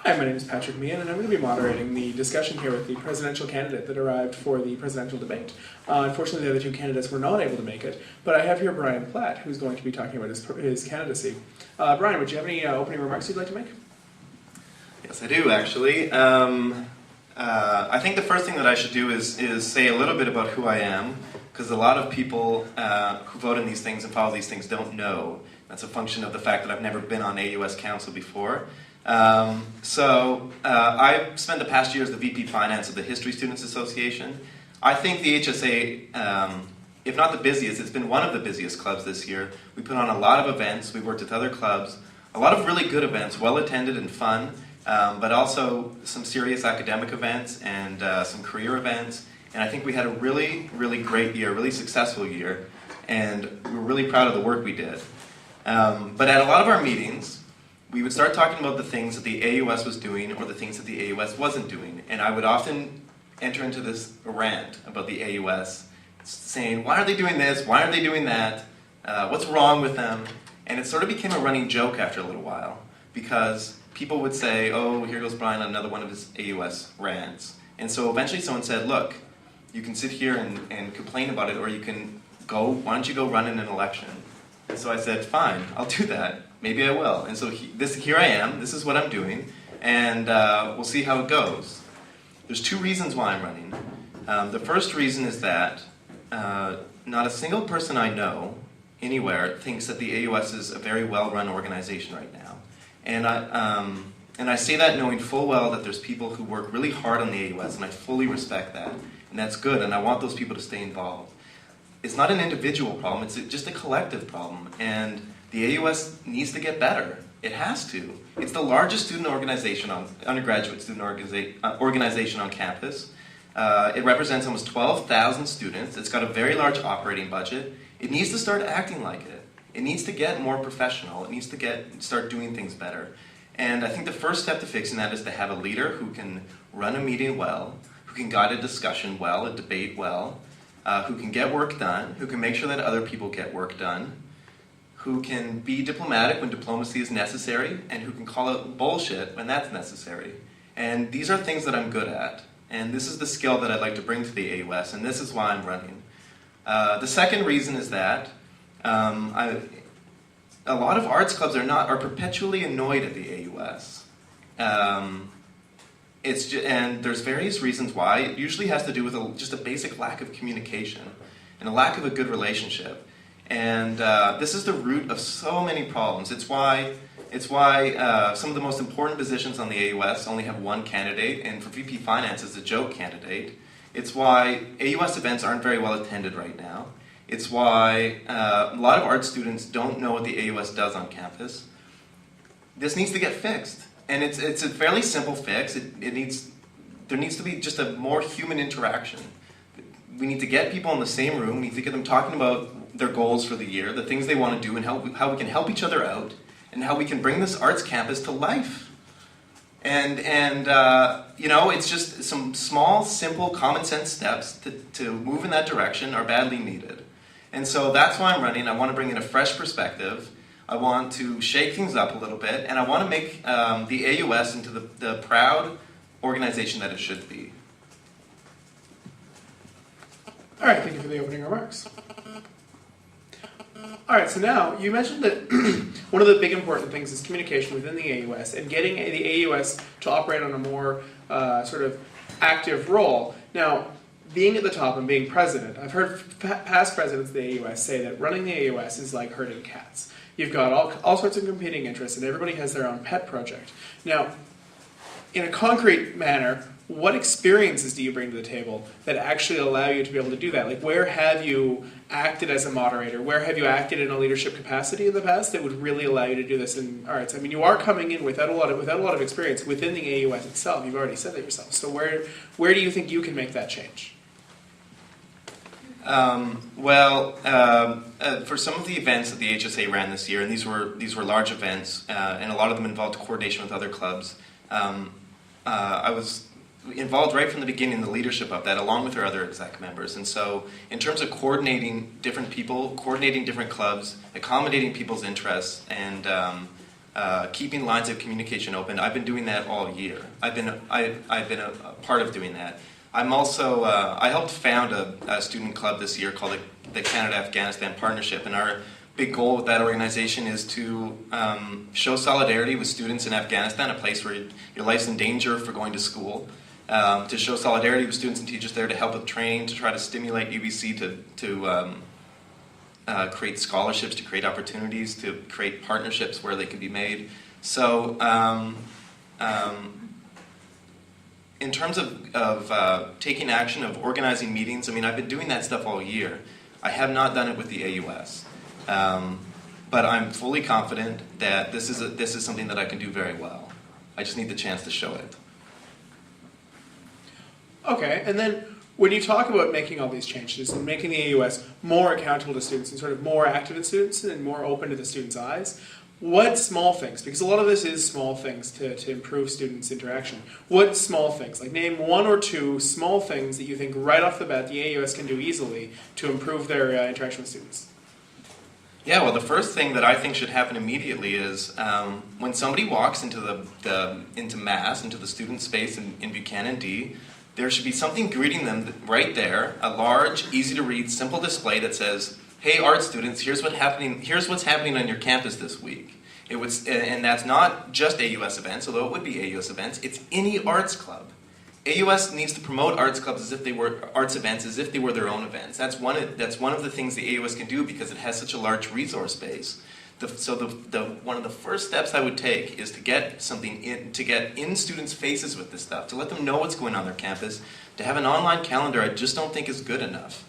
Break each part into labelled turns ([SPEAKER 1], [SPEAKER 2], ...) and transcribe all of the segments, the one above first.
[SPEAKER 1] Hi, my name is Patrick Meehan, and I'm going to be moderating the discussion here with the presidential candidate that arrived for the presidential debate. Unfortunately, the other two candidates were not able to make it, but I have here Brian Platt, who's going to be talking about his candidacy. Brian, would you have any opening remarks you'd like to make?
[SPEAKER 2] Yes, I do, actually. I think the first thing that I should do is say a little bit about who I am, because a lot of people who vote in these things and follow these things don't know. That's a function of the fact that I've never been on AUS Council before. I spent the past year as the VP Finance of the History Students Association. I think the HSA, if not the busiest, it's been one of the busiest clubs this year. We put on a lot of events, we worked with other clubs, a lot of really good events, well attended and fun, but also some serious academic events and some career events. And I think we had a really, really great year, really successful year, and we're really proud of the work we did. But at a lot of our meetings, we would start talking about the things that the AUS was doing or the things that the AUS wasn't doing. And I would often enter into this rant about the AUS, saying, why are they doing this? Why are they doing that? What's wrong with them? And it sort of became a running joke after a little while, because people would say, oh, here goes Brian on another one of his AUS rants. And so eventually someone said, look, you can sit here and complain about it, or you can go, why don't you go run in an election? And so I said, fine, I'll do that. Maybe I will. And so here I am, this is what I'm doing, and we'll see how it goes. There's two reasons why I'm running. The first reason is that not a single person I know anywhere thinks that the AUS is a very well-run organization right now. And I say that knowing full well that there's people who work really hard on the AUS, and I fully respect that. And that's good, and I want those people to stay involved. It's not an individual problem, it's just a collective problem. And the AUS needs to get better. It has to. It's the largest student organization, undergraduate student organization on campus. It represents almost 12,000 students. It's got a very large operating budget. It needs to start acting like it. It needs to get more professional. It needs to start doing things better. And I think the first step to fixing that is to have a leader who can run a meeting well, who can guide a discussion well, a debate well, who can get work done, who can make sure that other people get work done, who can be diplomatic when diplomacy is necessary, and who can call out bullshit when that's necessary. And these are things that I'm good at. And this is the skill that I'd like to bring to the AUS, and this is why I'm running. The second reason is that a lot of arts clubs are perpetually annoyed at the AUS. And there's various reasons why. It usually has to do with just a basic lack of communication and a lack of a good relationship. And this is the root of so many problems. It's why some of the most important positions on the AUS only have one candidate, and for VP Finance it's a joke candidate. It's why AUS events aren't very well attended right now. It's why a lot of art students don't know what the AUS does on campus. This needs to get fixed. And it's a fairly simple fix. There needs to be just a more human interaction. We need to get people in the same room. We need to get them talking about their goals for the year, the things they want to do, and how we can help each other out, and how we can bring this arts campus to life. And it's just some small, simple, common sense steps to move in that direction are badly needed. And so that's why I'm running. I want to bring in a fresh perspective. I want to shake things up a little bit, and I want to make the AUS into the proud organization that it should be.
[SPEAKER 1] All right, thank you for the opening remarks. All right, so now you mentioned that one of the big important things is communication within the AUS and getting the AUS to operate on a more sort of active role. Now, being at the top and being president, I've heard past presidents of the AUS say that running the AUS is like herding cats. You've got all sorts of competing interests, and everybody has their own pet project. Now, in a concrete manner, what experiences do you bring to the table that actually allow you to be able to do that? Like, where have you acted as a moderator? Where have you acted in a leadership capacity in the past that would really allow you to do this in arts? I mean, you are coming in without a lot of experience within the AUS itself. You've already said that yourself. So where do you think you can make that change?
[SPEAKER 2] For some of the events that the HSA ran this year, and these were large events, and a lot of them involved coordination with other clubs, I was involved right from the beginning in the leadership of that, along with our other exec members. And so in terms of coordinating different people, coordinating different clubs, accommodating people's interests, and keeping lines of communication open. I've been doing that all year. I've been a part of doing that. I'm also, I helped found a student club this year called the Canada-Afghanistan Partnership, and our big goal with that organization is to show solidarity with students in Afghanistan, a place where your life's in danger for going to school, to show solidarity with students and teachers there, to help with training, to try to stimulate UBC to create scholarships, to create opportunities, to create partnerships where they can be made. So in terms of taking action, of organizing meetings, I mean, I've been doing that stuff all year. I have not done it with the AUS. But I'm fully confident that this is something that I can do very well. I just need the chance to show it.
[SPEAKER 1] Okay, and then when you talk about making all these changes and making the AUS more accountable to students and sort of more active in students and more open to the students' eyes, what small things, because a lot of this is small things to improve students' interaction, what small things, like name one or two small things that you think right off the bat the AUS can do easily to improve their interaction with students?
[SPEAKER 2] Yeah, well, the first thing that I think should happen immediately is when somebody walks into into Mass, into the student space in Buchanan D, there should be something greeting them right there, a large, easy-to-read, simple display that says, "Hey, art students, here's what's happening on your campus this week." And that's not just AUS events, although it would be AUS events. It's any arts club. AUS needs to promote arts clubs as if they were arts events, as if they were their own events. That's one of the things the AUS can do because it has such a large resource base. One of the first steps I would take is to get in students' faces with this stuff, to let them know what's going on their campus. To have an online calendar, I just don't think is good enough.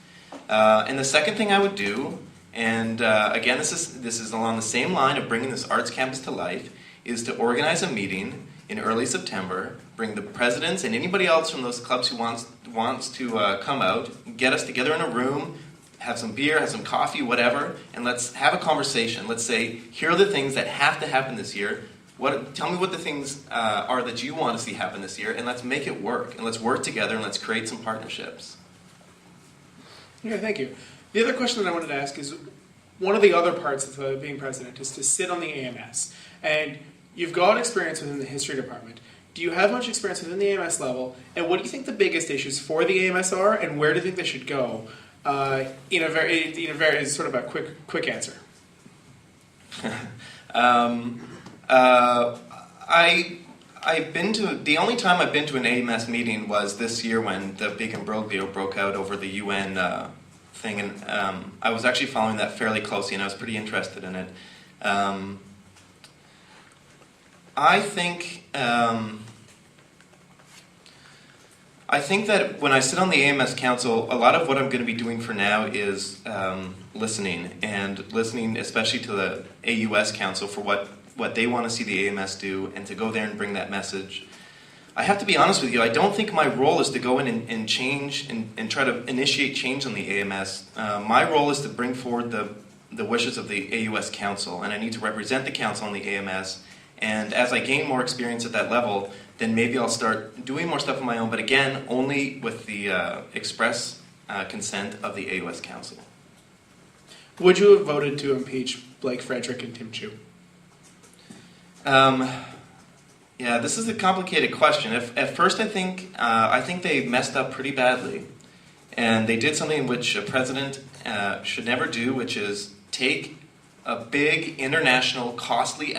[SPEAKER 2] And the second thing I would do, and again, this is along the same line of bringing this arts campus to life, is to organize a meeting in early September, bring the presidents and anybody else from those clubs who wants to come out, get us together in a room, have some beer, have some coffee, whatever, and let's have a conversation. Let's say, here are the things that have to happen this year. Tell me what the things are that you want to see happen this year, and let's make it work. And let's work together, and let's create some partnerships.
[SPEAKER 1] Okay, thank you. The other question that I wanted to ask is, one of the other parts of being president is to sit on the AMS. And you've got experience within the history department. Do you have much experience within the AMS level? And what do you think the biggest issues for the AMS are, and where do you think they should go? In a very sort of a quick answer.
[SPEAKER 2] I've been to, the only time I've been to an AMS meeting was this year when the big imbroglio broke out over the UN thing, and I was actually following that fairly closely, and I was pretty interested in it. I think that when I sit on the AMS Council, a lot of what I'm going to be doing for now is listening especially to the AUS Council for what they want to see the AMS do, and to go there and bring that message. I have to be honest with you, I don't think my role is to go in and change and try to initiate change on the AMS. My role is to bring forward the wishes of the AUS Council, and I need to represent the Council on the AMS. And as I gain more experience at that level, then maybe I'll start doing more stuff on my own, but again, only with the express consent of the AUS Council.
[SPEAKER 1] Would you have voted to impeach Blake Frederick and Tim Chu?
[SPEAKER 2] Yeah, this is a complicated question. At first, I think they messed up pretty badly, and they did something which a president should never do, which is take a big international, costly